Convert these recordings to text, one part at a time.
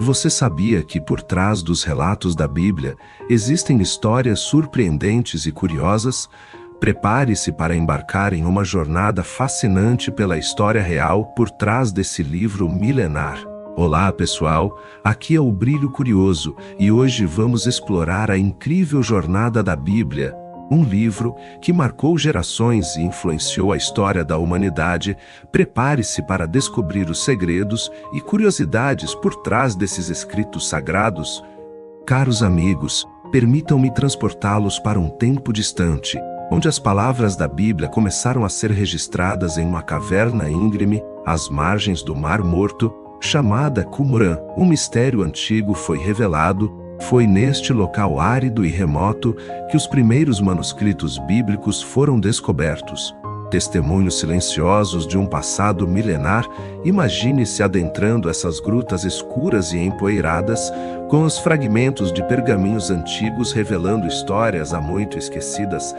Você sabia que por trás dos relatos da Bíblia existem histórias surpreendentes e curiosas? Prepare-se para embarcar em uma jornada fascinante pela história real por trás desse livro milenar. Olá, pessoal, aqui é o Brilho Curioso e hoje vamos explorar a incrível jornada da Bíblia, um livro que marcou gerações e influenciou a história da humanidade. Prepare-se para descobrir os segredos e curiosidades por trás desses escritos sagrados. Caros amigos, permitam-me transportá-los para um tempo distante, onde as palavras da Bíblia começaram a ser registradas em uma caverna íngreme, às margens do Mar Morto, chamada Qumran. Um mistério antigo foi revelado. Foi neste local árido e remoto que os primeiros manuscritos bíblicos foram descobertos. Testemunhos silenciosos de um passado milenar. Imagine-se adentrando essas grutas escuras e empoeiradas, com os fragmentos de pergaminhos antigos revelando histórias há muito esquecidas.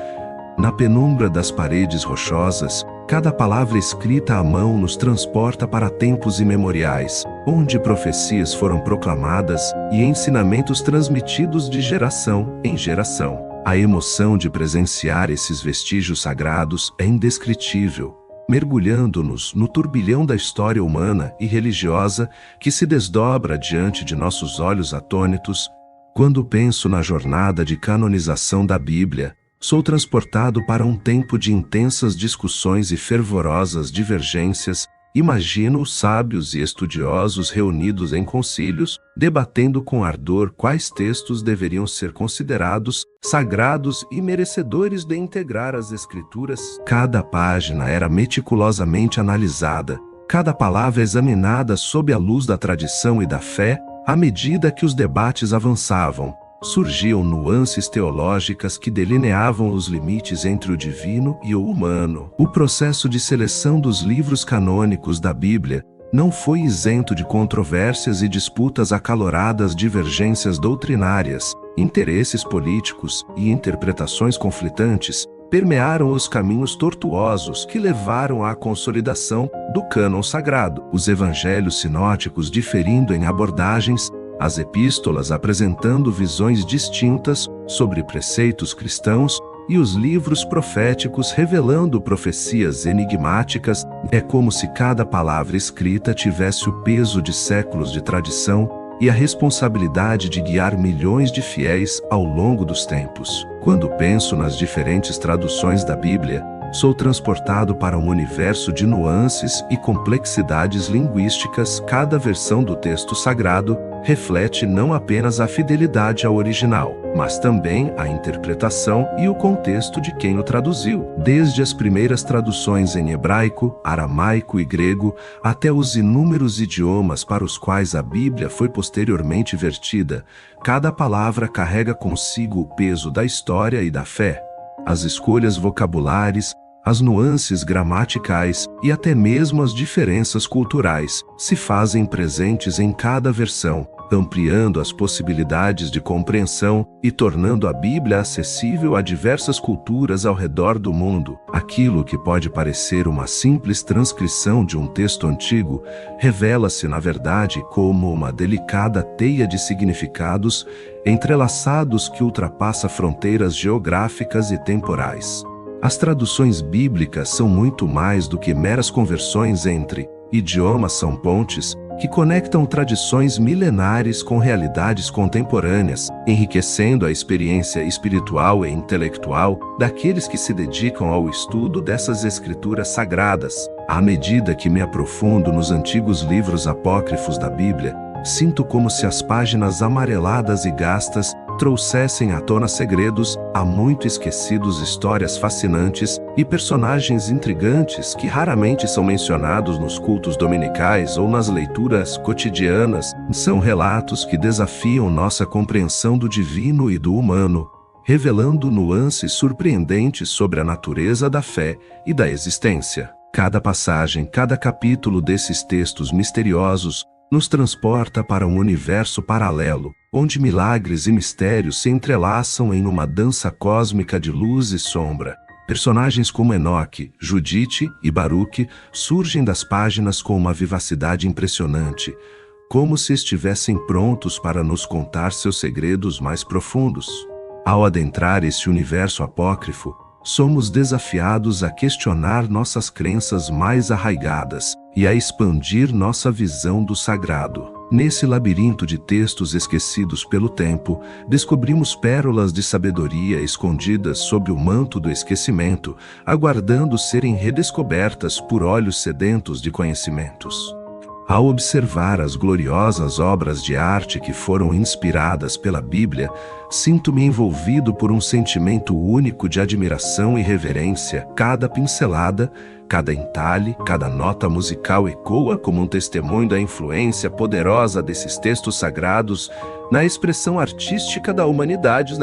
Na penumbra das paredes rochosas, cada palavra escrita à mão nos transporta para tempos imemoriais, onde profecias foram proclamadas e ensinamentos transmitidos de geração em geração. A emoção de presenciar esses vestígios sagrados é indescritível, mergulhando-nos no turbilhão da história humana e religiosa que se desdobra diante de nossos olhos atônitos. Quando penso na jornada de canonização da Bíblia, sou transportado para um tempo de intensas discussões e fervorosas divergências. Imagino os sábios e estudiosos reunidos em concílios, debatendo com ardor quais textos deveriam ser considerados sagrados e merecedores de integrar as Escrituras. Cada página era meticulosamente analisada, cada palavra examinada sob a luz da tradição e da fé. À medida que os debates avançavam, surgiam nuances teológicas que delineavam os limites entre o divino e o humano. O processo de seleção dos livros canônicos da Bíblia não foi isento de controvérsias e disputas acaloradas. Divergências doutrinárias, interesses políticos e interpretações conflitantes permearam os caminhos tortuosos que levaram à consolidação do cânon sagrado. Os evangelhos sinóticos diferindo em abordagens, as epístolas apresentando visões distintas sobre preceitos cristãos e os livros proféticos revelando profecias enigmáticas. É como se cada palavra escrita tivesse o peso de séculos de tradição e a responsabilidade de guiar milhões de fiéis ao longo dos tempos. Quando penso nas diferentes traduções da Bíblia, sou transportado para um universo de nuances e complexidades linguísticas. Cada versão do texto sagrado reflete não apenas a fidelidade ao original, mas também a interpretação e o contexto de quem o traduziu. Desde as primeiras traduções em hebraico, aramaico e grego, até os inúmeros idiomas para os quais a Bíblia foi posteriormente vertida, cada palavra carrega consigo o peso da história e da fé. As escolhas vocabulares, as nuances gramaticais e até mesmo as diferenças culturais se fazem presentes em cada versão, ampliando as possibilidades de compreensão e tornando a Bíblia acessível a diversas culturas ao redor do mundo. Aquilo que pode parecer uma simples transcrição de um texto antigo revela-se, na verdade, como uma delicada teia de significados entrelaçados que ultrapassa fronteiras geográficas e temporais. As traduções bíblicas são muito mais do que meras conversões entre idiomas. São pontes que conectam tradições milenares com realidades contemporâneas, enriquecendo a experiência espiritual e intelectual daqueles que se dedicam ao estudo dessas escrituras sagradas. À medida que me aprofundo nos antigos livros apócrifos da Bíblia, sinto como se as páginas amareladas e gastas trouxessem à tona segredos há muito esquecidos, histórias fascinantes e personagens intrigantes que raramente são mencionados nos cultos dominicais ou nas leituras cotidianas. São relatos que desafiam nossa compreensão do divino e do humano, revelando nuances surpreendentes sobre a natureza da fé e da existência. Cada passagem, cada capítulo desses textos misteriosos nos transporta para um universo paralelo, onde milagres e mistérios se entrelaçam em uma dança cósmica de luz e sombra. Personagens como Enoque, Judite e Baruque surgem das páginas com uma vivacidade impressionante, como se estivessem prontos para nos contar seus segredos mais profundos. Ao adentrar esse universo apócrifo, somos desafiados a questionar nossas crenças mais arraigadas e a expandir nossa visão do sagrado. Nesse labirinto de textos esquecidos pelo tempo, descobrimos pérolas de sabedoria escondidas sob o manto do esquecimento, aguardando serem redescobertas por olhos sedentos de conhecimentos. Ao observar as gloriosas obras de arte que foram inspiradas pela Bíblia, sinto-me envolvido por um sentimento único de admiração e reverência. Cada pincelada, cada entalhe, cada nota musical ecoa como um testemunho da influência poderosa desses textos sagrados na expressão artística da humanidade,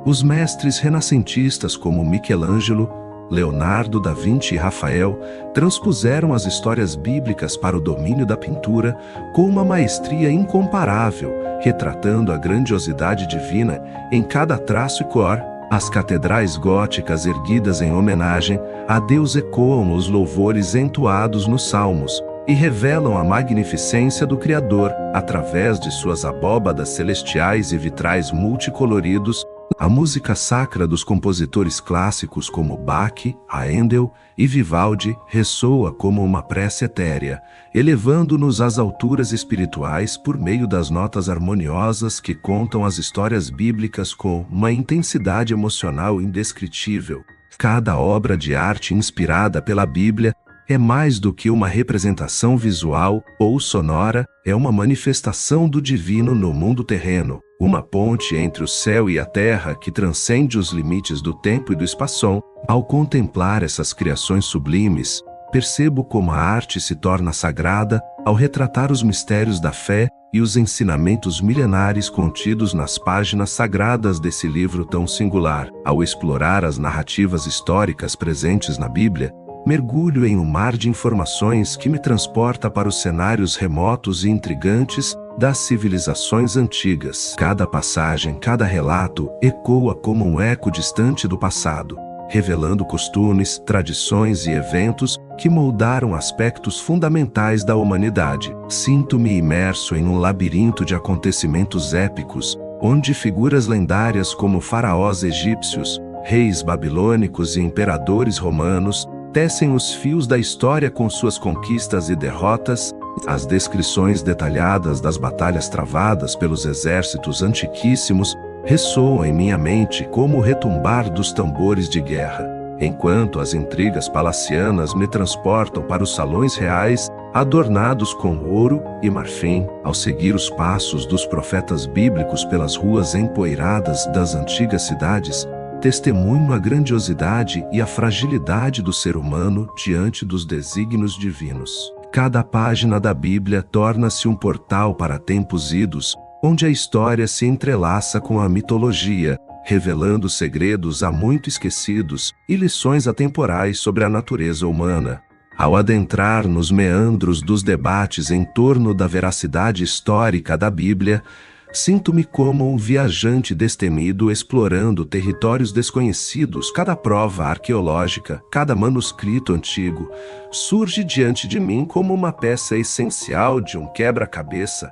Os mestres renascentistas como Michelangelo, Leonardo da Vinci e Rafael transpuseram as histórias bíblicas para o domínio da pintura com uma maestria incomparável, retratando a grandiosidade divina em cada traço e cor. As catedrais góticas erguidas em homenagem a Deus ecoam os louvores entoados nos salmos e revelam a magnificência do Criador através de suas abóbadas celestiais e vitrais multicoloridos. A música sacra dos compositores clássicos como Bach, Handel e Vivaldi ressoa como uma prece etérea, elevando-nos às alturas espirituais por meio das notas harmoniosas que contam as histórias bíblicas com uma intensidade emocional indescritível. Cada obra de arte inspirada pela Bíblia é mais do que uma representação visual ou sonora, é uma manifestação do divino no mundo terreno, uma ponte entre o céu e a terra que transcende os limites do tempo e do espaço. Ao contemplar essas criações sublimes, percebo como a arte se torna sagrada ao retratar os mistérios da fé e os ensinamentos milenares contidos nas páginas sagradas desse livro tão singular. Ao explorar as narrativas históricas presentes na Bíblia, mergulho em um mar de informações que me transporta para os cenários remotos e intrigantes das civilizações antigas. Cada passagem, cada relato ecoa como um eco distante do passado, revelando costumes, tradições e eventos que moldaram aspectos fundamentais da humanidade. Sinto-me imerso em um labirinto de acontecimentos épicos, onde figuras lendárias como faraós egípcios, reis babilônicos e imperadores romanos tecem os fios da história com suas conquistas e derrotas. As descrições detalhadas das batalhas travadas pelos exércitos antiquíssimos ressoam em minha mente como o retumbar dos tambores de guerra, enquanto as intrigas palacianas me transportam para os salões reais adornados com ouro e marfim. Ao seguir os passos dos profetas bíblicos pelas ruas empoeiradas das antigas cidades, testemunho a grandiosidade e a fragilidade do ser humano diante dos desígnios divinos. Cada página da Bíblia torna-se um portal para tempos idos, onde a história se entrelaça com a mitologia, revelando segredos há muito esquecidos e lições atemporais sobre a natureza humana. Ao adentrar nos meandros dos debates em torno da veracidade histórica da Bíblia, sinto-me como um viajante destemido explorando territórios desconhecidos. Cada prova arqueológica, cada manuscrito antigo, surge diante de mim como uma peça essencial de um quebra-cabeça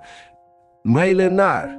milenar.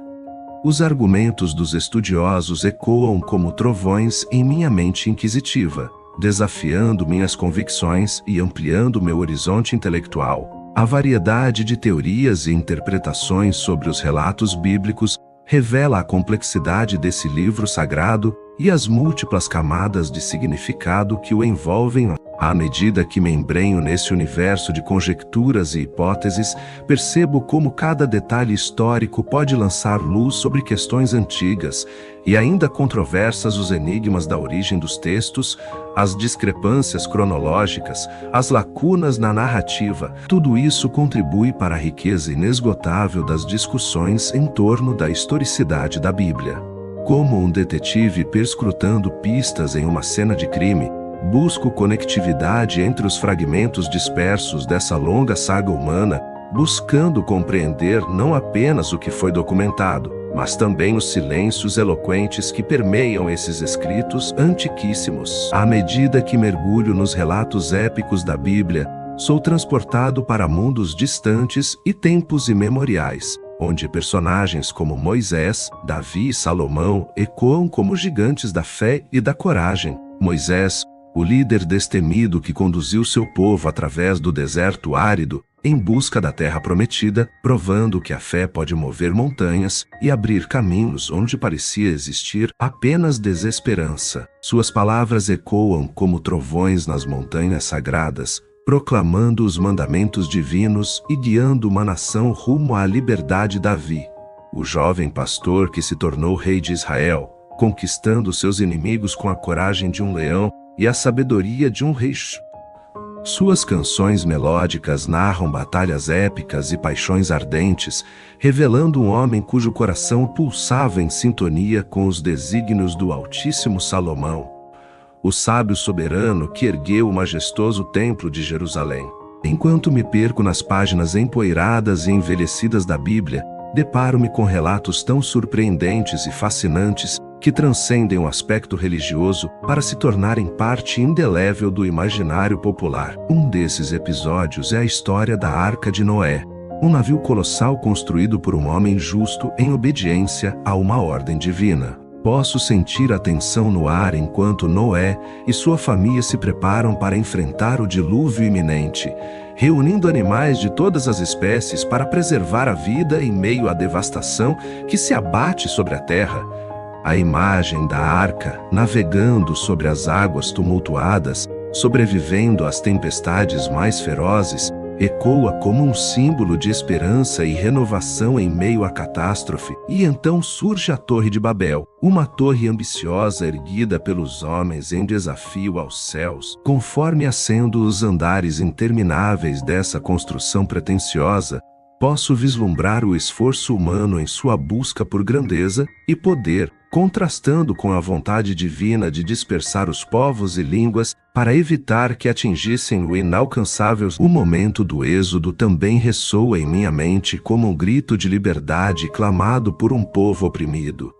Os argumentos dos estudiosos ecoam como trovões em minha mente inquisitiva, desafiando minhas convicções e ampliando meu horizonte intelectual. A variedade de teorias e interpretações sobre os relatos bíblicos revela a complexidade desse livro sagrado e as múltiplas camadas de significado que o envolvem. À medida que me embrenho nesse universo de conjecturas e hipóteses, percebo como cada detalhe histórico pode lançar luz sobre questões antigas e ainda controversas, os enigmas da origem dos textos, as discrepâncias cronológicas, as lacunas na narrativa. Tudo isso contribui para a riqueza inesgotável das discussões em torno da historicidade da Bíblia. Como um detetive perscrutando pistas em uma cena de crime, busco conectividade entre os fragmentos dispersos dessa longa saga humana, buscando compreender não apenas o que foi documentado, mas também os silêncios eloquentes que permeiam esses escritos antiquíssimos. À medida que mergulho nos relatos épicos da Bíblia, Sou transportado para mundos distantes e tempos imemoriais, onde personagens como Moisés, Davi e Salomão ecoam como gigantes da fé e da coragem. Moisés, o líder destemido que conduziu seu povo através do deserto árido, em busca da terra prometida, provando que a fé pode mover montanhas e abrir caminhos onde parecia existir apenas desesperança. Suas palavras ecoam como trovões nas montanhas sagradas, proclamando os mandamentos divinos e guiando uma nação rumo à liberdade. Davi, o jovem pastor que se tornou rei de Israel, conquistando seus inimigos com a coragem de um leão e a sabedoria de um rei. Suas canções melódicas narram batalhas épicas e paixões ardentes, revelando um homem cujo coração pulsava em sintonia com os desígnios do Altíssimo. Salomão, o sábio soberano que ergueu o majestoso templo de Jerusalém. Enquanto me perco nas páginas empoeiradas e envelhecidas da Bíblia, deparo-me com relatos tão surpreendentes e fascinantes que transcendem o aspecto religioso para se tornarem parte indelével do imaginário popular. Um desses episódios é a história da Arca de Noé, um navio colossal construído por um homem justo em obediência a uma ordem divina. Posso sentir a tensão no ar enquanto Noé e sua família se preparam para enfrentar o dilúvio iminente, reunindo animais de todas as espécies para preservar a vida em meio à devastação que se abate sobre a terra. A imagem da arca navegando sobre as águas tumultuadas, sobrevivendo às tempestades mais ferozes, ecoa como um símbolo de esperança e renovação em meio à catástrofe. E então surge a Torre de Babel, uma torre ambiciosa erguida pelos homens em desafio aos céus. Conforme ascendo os andares intermináveis dessa construção pretensiosa, posso vislumbrar o esforço humano em sua busca por grandeza e poder, contrastando com a vontade divina de dispersar os povos e línguas para evitar que atingissem o inalcançável. O momento do êxodo também ressoa em minha mente como um grito de liberdade clamado por um povo oprimido.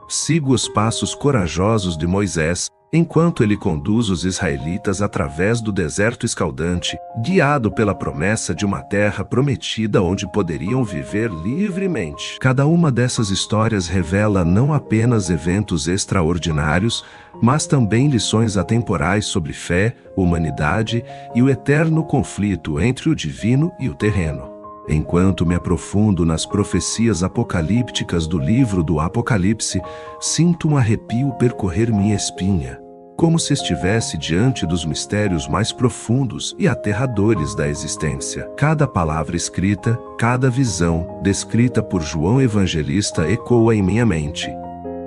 Sigo os passos corajosos de Moisés, enquanto ele conduz os israelitas através do deserto escaldante, guiado pela promessa de uma terra prometida onde poderiam viver livremente. Cada uma dessas histórias revela não apenas eventos extraordinários, mas também lições atemporais sobre fé, humanidade e o eterno conflito entre o divino e o terreno. Enquanto me aprofundo nas profecias apocalípticas do livro do Apocalipse, sinto um arrepio percorrer minha espinha, como se estivesse diante dos mistérios mais profundos e aterradores da existência. Cada palavra escrita, cada visão descrita por João Evangelista ecoa em minha mente,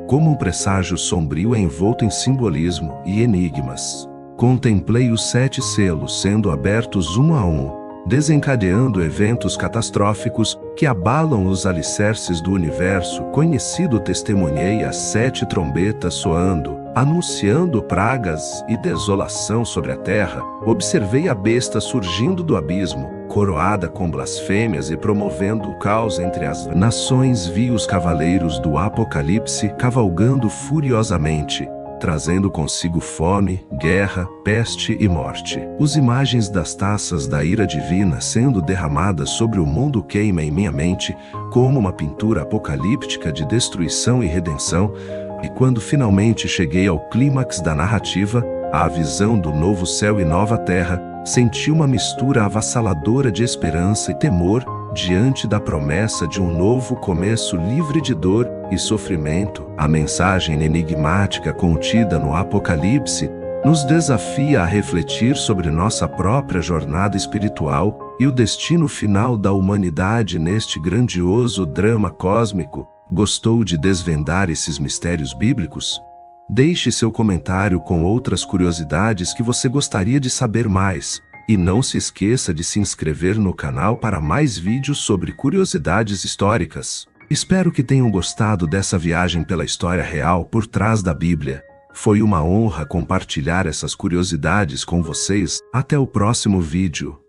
como um presságio sombrio envolto em simbolismo e enigmas. Contemplei os 7 selos sendo abertos um a um, desencadeando eventos catastróficos que abalam os alicerces do universo conhecido. Testemunhei as 7 trombetas soando, anunciando pragas e desolação sobre a terra. Observei a besta surgindo do abismo, coroada com blasfêmias e promovendo o caos entre as nações. Vi os cavaleiros do Apocalipse cavalgando furiosamente, trazendo consigo fome, guerra, peste e morte. As imagens das taças da ira divina sendo derramadas sobre o mundo queimam em minha mente como uma pintura apocalíptica de destruição e redenção. E quando finalmente cheguei ao clímax da narrativa, a visão do novo céu e nova terra, senti uma mistura avassaladora de esperança e temor diante da promessa de um novo começo livre de dor e sofrimento. A mensagem enigmática contida no Apocalipse nos desafia a refletir sobre nossa própria jornada espiritual e o destino final da humanidade neste grandioso drama cósmico. Gostou de desvendar esses mistérios bíblicos? Deixe seu comentário com outras curiosidades que você gostaria de saber mais. E não se esqueça de se inscrever no canal para mais vídeos sobre curiosidades históricas. Espero que tenham gostado dessa viagem pela história real por trás da Bíblia. Foi uma honra compartilhar essas curiosidades com vocês. Até o próximo vídeo.